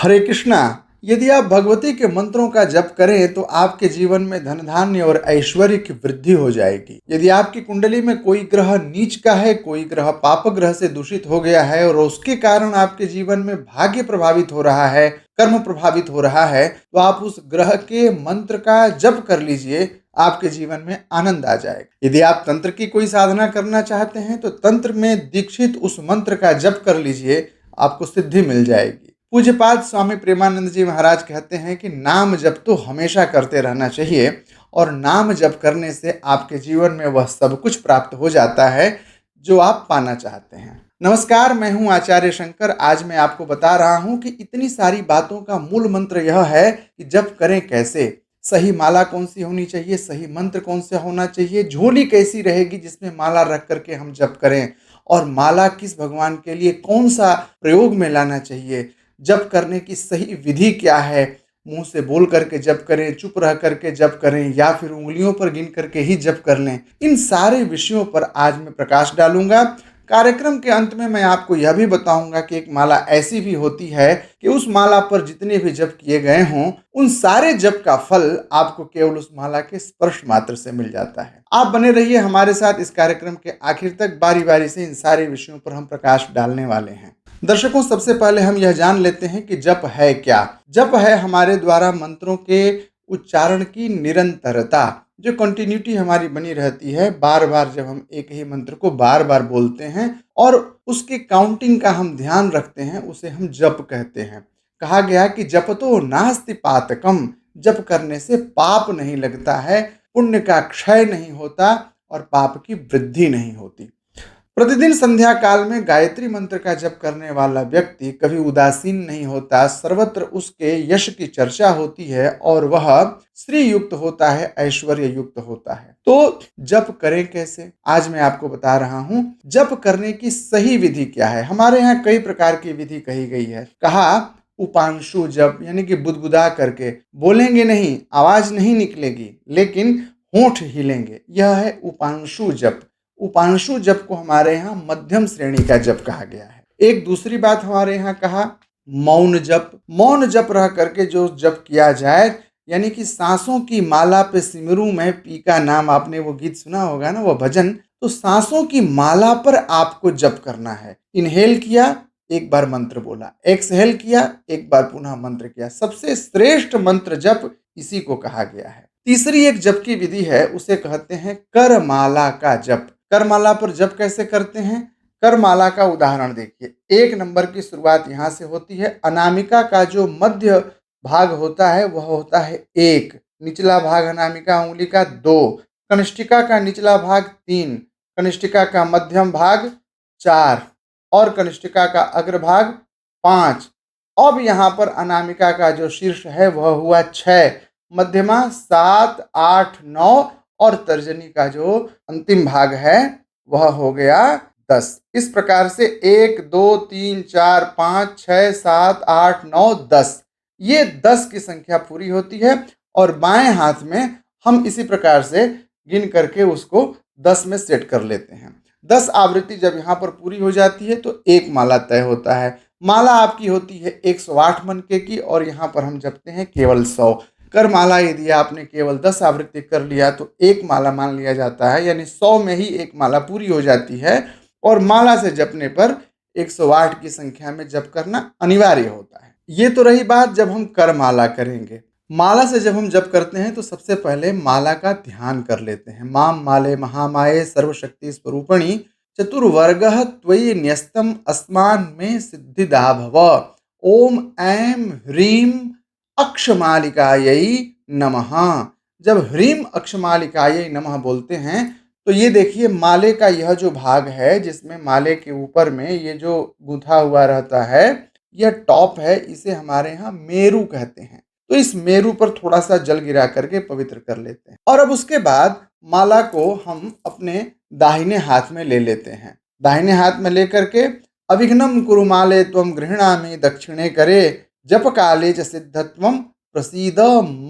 हरे कृष्णा। यदि आप भगवती के मंत्रों का जप करें तो आपके जीवन में धन धान्य और ऐश्वर्य की वृद्धि हो जाएगी। यदि आपकी कुंडली में कोई ग्रह नीच का है, कोई ग्रह पाप ग्रह से दूषित हो गया है और उसके कारण आपके जीवन में भाग्य प्रभावित हो रहा है, कर्म प्रभावित हो रहा है, तो आप उस ग्रह के मंत्र का जप कर लीजिए, आपके जीवन में आनंद आ जाएगा। यदि आप तंत्र की कोई साधना करना चाहते हैं तो तंत्र में दीक्षित उस मंत्र का जप कर लीजिए, आपको सिद्धि मिल जाएगी। पूज्यपाद स्वामी प्रेमानंद जी महाराज कहते हैं कि नाम जप तो हमेशा करते रहना चाहिए और नाम जप करने से आपके जीवन में वह सब कुछ प्राप्त हो जाता है जो आप पाना चाहते हैं। नमस्कार, मैं हूं आचार्य शंकर। आज मैं आपको बता रहा हूं कि इतनी सारी बातों का मूल मंत्र यह है कि जप करें कैसे, सही माला कौन सी होनी चाहिए, सही मंत्र कौन सा होना चाहिए, झोली कैसी रहेगी जिसमें माला रख करके हम जप करें, और माला किस भगवान के लिए कौन सा प्रयोग में लाना चाहिए, जप करने की सही विधि क्या है, मुंह से बोल करके जप करें, चुप रह करके जप करें या फिर उंगलियों पर गिन करके ही जप कर लें। इन सारे विषयों पर आज मैं प्रकाश डालूंगा। कार्यक्रम के अंत में मैं आपको यह भी बताऊंगा कि एक माला ऐसी भी होती है कि उस माला पर जितने भी जप किए गए हों, उन सारे जप का फल आपको केवल उस माला के स्पर्श मात्र से मिल जाता है। आप बने रहिए हमारे साथ इस कार्यक्रम के आखिर तक। बारी बारी से इन सारे विषयों पर हम प्रकाश डालने वाले हैं। दर्शकों, सबसे पहले हम यह जान लेते हैं कि जप है क्या। जप है हमारे द्वारा मंत्रों के उच्चारण की निरंतरता, जो कंटिन्यूटी हमारी बनी रहती है। बार बार जब हम एक ही मंत्र को बार बार बोलते हैं और उसके काउंटिंग का हम ध्यान रखते हैं, उसे हम जप कहते हैं। कहा गया कि जपतो नास्ति पातकम, जप करने से पाप नहीं लगता है, पुण्य का क्षय नहीं होता और पाप की वृद्धि नहीं होती। प्रतिदिन संध्या काल में गायत्री मंत्र का जप करने वाला व्यक्ति कभी उदासीन नहीं होता, सर्वत्र उसके यश की चर्चा होती है और वह श्री युक्त होता है, ऐश्वर्य युक्त होता है। तो जप करें कैसे, आज मैं आपको बता रहा हूं। जप करने की सही विधि क्या है। हमारे यहाँ कई प्रकार की विधि कही गई है। कहा उपांशु जप, यानी कि बुदबुदा करके बोलेंगे नहीं, आवाज नहीं निकलेगी, लेकिन होंठ हिलेंगे, यह है उपांशु जप। उपांशु जप को हमारे यहाँ मध्यम श्रेणी का जप कहा गया है। एक दूसरी बात हमारे यहाँ कहा मौन जप। मौन जप रह करके जो जप किया जाए, यानी कि सांसों की माला पे सिमरू में पी का नाम, आपने वो गीत सुना होगा ना, वो भजन। तो सांसों की माला पर आपको जप करना है। इनहेल किया, एक बार मंत्र बोला, एक्सहेल किया, एक बार पुनः मंत्र किया। सबसे श्रेष्ठ मंत्र जप इसी को कहा गया है। तीसरी एक जप की विधि है, उसे कहते हैं करमाला का जप। करमाला पर जप कैसे करते हैं। करमाला का उदाहरण देखिए। एक नंबर की शुरुआत यहां से होती है। अनामिका का जो मध्य भाग होता है वह होता है 1, निचला भाग अनामिका उंगली का 2, कनिष्ठिका का निचला भाग 3, कनिष्ठिका का मध्यम भाग 4 और कनिष्ठिका का अग्रभाग 5। अब यहाँ पर अनामिका का जो शीर्ष है वह हुआ 6, मध्यमा 7, 8, 9 और तर्जनी का जो अंतिम भाग है वह हो गया 10। इस प्रकार से 1, 2, 3, 4, 5, 6, 7, 8, 9, 10, ये 10 की संख्या पूरी होती है। और बाएं हाथ में हम इसी प्रकार से गिन करके उसको 10 में सेट कर लेते हैं। 10 आवृत्ति जब यहाँ पर पूरी हो जाती है तो एक माला तय होता है। माला आपकी होती है 108 मनके की और यहाँ पर हम जपते हैं केवल 100। कर माला यदि आपने केवल 10 आवृत्ति कर लिया तो एक माला मान लिया जाता है, यानी 100 में ही एक माला पूरी हो जाती है। और माला से जपने पर 108 की संख्या में जप करना अनिवार्य होता है। ये तो रही बात जब हम कर माला करेंगे। माला से जब हम जप करते हैं तो सबसे पहले माला का ध्यान कर लेते हैं। माम माले महामाये सर्वशक्ति स्वरूपणी चतुर्वर्गः त्वयि न्यस्तम अस्मान में सिद्धिदा भव। ओम ऐं ह्रीं अक्षमालिकायै नमः। जब ह्रीम अक्षमालिकायै नमः बोलते हैं तो ये देखिए, माले का यह जो भाग है जिसमें माले के ऊपर में ये जो गूंथा हुआ रहता है, यह टॉप है, इसे हमारे यहाँ मेरू कहते हैं। तो इस मेरू पर थोड़ा सा जल गिरा करके पवित्र कर लेते हैं और अब उसके बाद माला को हम अपने दाहिने हाथ में ले लेते हैं। दाहिने हाथ में लेकर के अभिघ्नम कुरु माले त्वं गृह्णामि दक्षिणे करे जप काले च सिद्धत्वं प्रसीद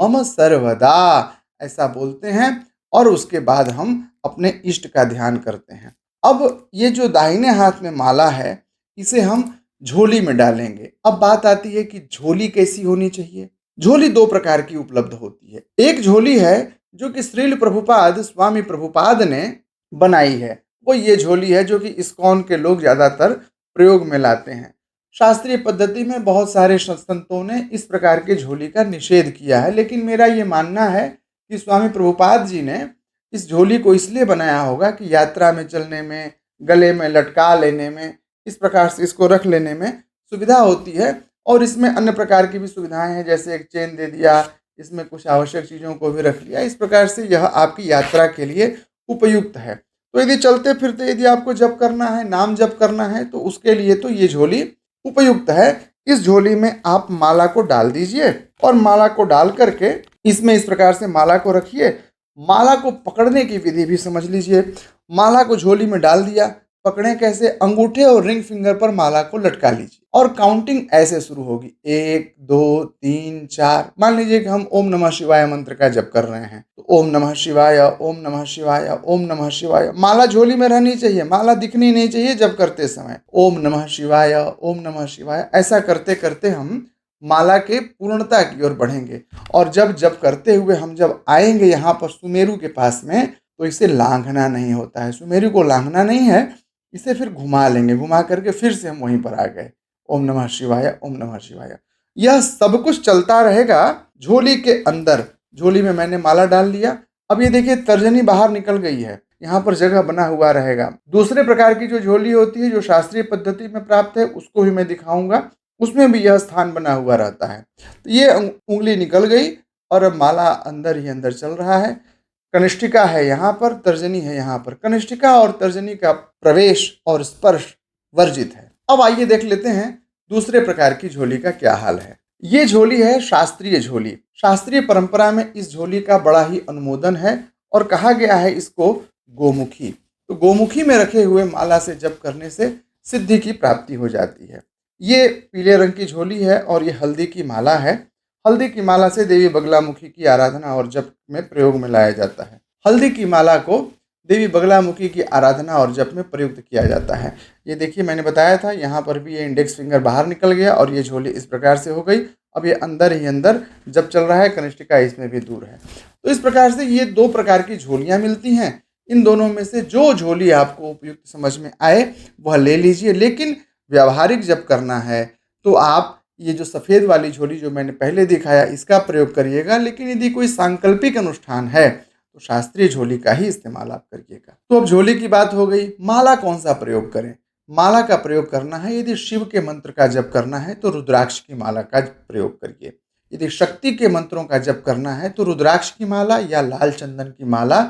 मम सर्वदा, ऐसा बोलते हैं। और उसके बाद हम अपने इष्ट का ध्यान करते हैं। अब ये जो दाहिने हाथ में माला है, इसे हम झोली में डालेंगे। अब बात आती है कि झोली कैसी होनी चाहिए। झोली दो प्रकार की उपलब्ध होती है। एक झोली है जो कि श्रील प्रभुपाद स्वामी प्रभुपाद ने बनाई है। वो ये झोली है जो कि इस्कॉन के लोग ज़्यादातर प्रयोग में लाते हैं। शास्त्रीय पद्धति में बहुत सारे संतों ने इस प्रकार की झोली का निषेध किया है, लेकिन मेरा ये मानना है कि स्वामी प्रभुपाद जी ने इस झोली को इसलिए बनाया होगा कि यात्रा में चलने में, गले में लटका लेने में, इस प्रकार से इसको रख लेने में सुविधा होती है। और इसमें अन्य प्रकार की भी सुविधाएं हैं, जैसे एक चेन दे दिया, इसमें कुछ आवश्यक चीज़ों को भी रख लिया। इस प्रकार से यह आपकी यात्रा के लिए उपयुक्त है। तो यदि चलते फिरते यदि आपको जप करना है, नाम जप करना है, तो उसके लिए तो ये झोली उपयुक्त है। इस झोली में आप माला को डाल दीजिए और माला को डाल करके इसमें इस प्रकार से माला को रखिए। माला को पकड़ने की विधि भी समझ लीजिए। माला को झोली में डाल दिया, पकड़ें कैसे? अंगूठे और रिंग फिंगर पर माला को लटका लीजिए और काउंटिंग ऐसे शुरू होगी, 1 2 3 4। मान लीजिए कि हम ओम नमः शिवाय मंत्र का जप कर रहे हैं, तो ओम नमः शिवाय, ओम नमः शिवाय, ओम नमः शिवाय। माला झोली में रहनी चाहिए, माला दिखनी नहीं चाहिए जब करते समय। ओम नमः शिवाय, ओम नमः शिवाय, ऐसा करते करते हम माला के पूर्णता की ओर बढ़ेंगे। और जब जब करते हुए हम जब आएंगे यहाँ पर सुमेरु के पास में, तो इसे लांघना नहीं होता है। सुमेरु को लांघना नहीं है, इसे फिर घुमा लेंगे, घुमा करके फिर से हम वहीं पर आ गए। ओम नमः शिवाय, ओम नमः शिवाय। यह सब कुछ चलता रहेगा झोली के अंदर। झोली में मैंने माला डाल लिया। अब ये देखिए तर्जनी बाहर निकल गई है, यहाँ पर जगह बना हुआ रहेगा। दूसरे प्रकार की जो झोली होती है जो शास्त्रीय पद्धति में प्राप्त है, उसको भी मैं दिखाऊंगा। उसमें भी यह स्थान बना हुआ रहता है। तो ये उंगली निकल गई और अब माला अंदर ही अंदर चल रहा है। कनिष्ठिका है यहाँ पर, तर्जनी है यहाँ पर। कनिष्ठिका और तर्जनी का प्रवेश और स्पर्श वर्जित है। अब आइए देख लेते हैं दूसरे प्रकार की झोली का क्या हाल है। ये झोली है शास्त्रीय झोली। शास्त्रीय परंपरा में इस झोली का बड़ा ही अनुमोदन है और कहा गया है इसको गोमुखी। तो गोमुखी में रखे हुए माला से जप करने से सिद्धि की प्राप्ति हो जाती है। ये पीले रंग की झोली है और ये हल्दी की माला है। हल्दी की माला से देवी बगलामुखी की आराधना और जप में प्रयोग में लाया जाता है। हल्दी की माला को देवी बगलामुखी की आराधना और जप में प्रयुक्त किया जाता है। ये देखिए मैंने बताया था, यहाँ पर भी ये इंडेक्स फिंगर बाहर निकल गया और ये झोली इस प्रकार से हो गई। अब ये अंदर ही अंदर जब चल रहा है, कनिष्ठिका इसमें भी दूर है। तो इस प्रकार से ये दो प्रकार की झोलियाँ मिलती हैं। इन दोनों में से जो झोली आपको उपयुक्त समझ में आए वह ले लीजिए। लेकिन व्यावहारिक जब करना है तो आप ये जो सफ़ेद वाली झोली जो मैंने पहले दिखाया इसका प्रयोग करिएगा। लेकिन यदि कोई सांकल्पिक अनुष्ठान है तो शास्त्रीय झोली का ही इस्तेमाल आप करिएगा। तो अब झोली की बात हो गई, माला कौन सा प्रयोग करें? माला का प्रयोग करना है, यदि शिव के मंत्र का जप करना है तो रुद्राक्ष की माला का प्रयोग करिए। यदि शक्ति के मंत्रों का जप करना है तो रुद्राक्ष की माला या लाल चंदन की माला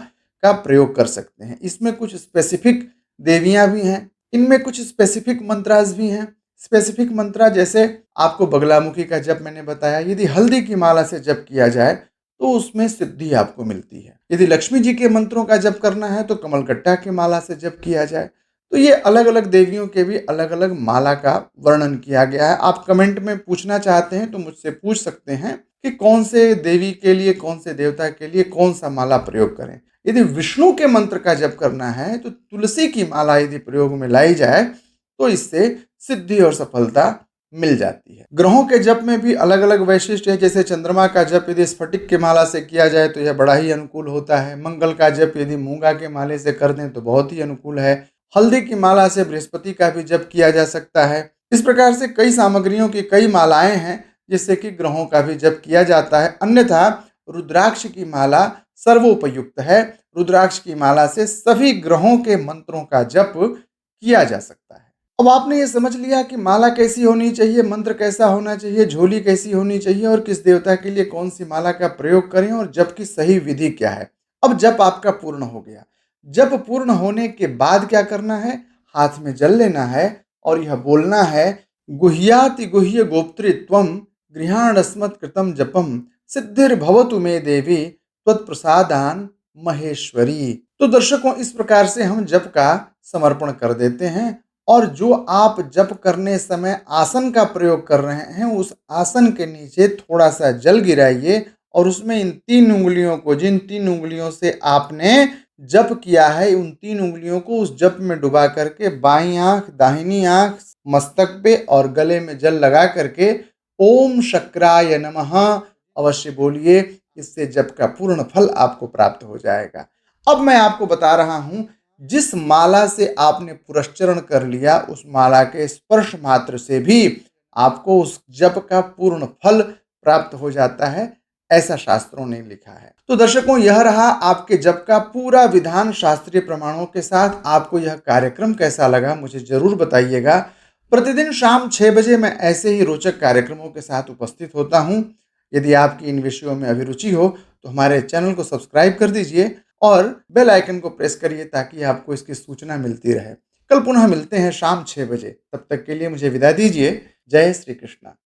का प्रयोग कर सकते हैं। इसमें कुछ स्पेसिफिक देवियाँ भी हैं, इनमें कुछ स्पेसिफिक मंत्रास भी हैं। स्पेसिफिक मंत्रा जैसे आपको बगलामुखी का जप मैंने बताया, यदि हल्दी की माला से जप किया जाए तो उसमें सिद्धि आपको मिलती है। यदि लक्ष्मी जी के मंत्रों का जप करना है तो कमलगट्टा की माला से जप किया जाए। तो ये अलग अलग देवियों के भी अलग अलग माला का वर्णन किया गया है। आप कमेंट में पूछना चाहते हैं तो मुझसे पूछ सकते हैं कि कौन से देवी के लिए, कौन से देवता के लिए कौन सा माला प्रयोग करें। यदि विष्णु के मंत्र का जप करना है तो तुलसी की माला यदि प्रयोग में लाई जाए तो इससे सिद्धि और सफलता मिल जाती है। ग्रहों के जप में भी अलग अलग वैशिष्ट्य है। जैसे चंद्रमा का जप यदि स्फटिक के माला से किया जाए तो यह बड़ा ही अनुकूल होता है। मंगल का जप यदि मूंगा के माले से कर दें तो बहुत ही अनुकूल है। हल्दी की माला से बृहस्पति का भी जप किया जा सकता है। इस प्रकार से कई सामग्रियों की कई मालाएं हैं जिससे कि ग्रहों का भी जप किया जाता है। अन्यथा रुद्राक्ष की माला सर्वोपयुक्त है। रुद्राक्ष की माला से सभी ग्रहों के मंत्रों का जप किया जा सकता है। अब आपने ये समझ लिया कि माला कैसी होनी चाहिए, मंत्र कैसा होना चाहिए, झोली कैसी होनी चाहिए और किस देवता के लिए कौन सी माला का प्रयोग करें और जप की सही विधि क्या है। अब जप आपका पूर्ण हो गया। जप पूर्ण होने के बाद क्या करना है? हाथ में जल लेना है और यह बोलना है, गुह्याति गुह्य गोप्त्री त्वम गृहाणस्मत् कृतम जपम सिद्धिर्भवतु मे देवी त्वत्प्रसादान महेश्वरी। तो दर्शकों, इस प्रकार से हम जप का समर्पण कर देते हैं और जो आप जप करने समय आसन का प्रयोग कर रहे हैं उस आसन के नीचे थोड़ा सा जल गिराइए और उसमें इन 3 उंगलियों को, जिन 3 उंगलियों से आपने जप किया है, उन 3 उंगलियों को उस जप में डुबा करके बाईं आंख, दाहिनी आंख, मस्तक पे और गले में जल लगा करके ओम शक्राय नमः अवश्य बोलिए। इससे जप का पूर्ण फल आपको प्राप्त हो जाएगा। अब मैं आपको बता रहा हूं, जिस माला से आपने पुरस्चरण कर लिया उस माला के स्पर्श मात्र से भी आपको उस जप का पूर्ण फल प्राप्त हो जाता है, ऐसा शास्त्रों ने लिखा है। तो दर्शकों, यह रहा आपके जप का पूरा विधान शास्त्रीय प्रमाणों के साथ। आपको यह कार्यक्रम कैसा लगा मुझे जरूर बताइएगा। प्रतिदिन शाम 6 बजे मैं ऐसे ही रोचक कार्यक्रमों के साथ उपस्थित होता हूं। यदि आपकी इन विषयों में अभिरुचि हो तो हमारे चैनल को सब्सक्राइब कर दीजिए और बेल आइकन को प्रेस करिए ताकि आपको इसकी सूचना मिलती रहे। कल पुनः मिलते हैं शाम 6 बजे। तब तक के लिए मुझे विदा दीजिए। जय श्री कृष्ण।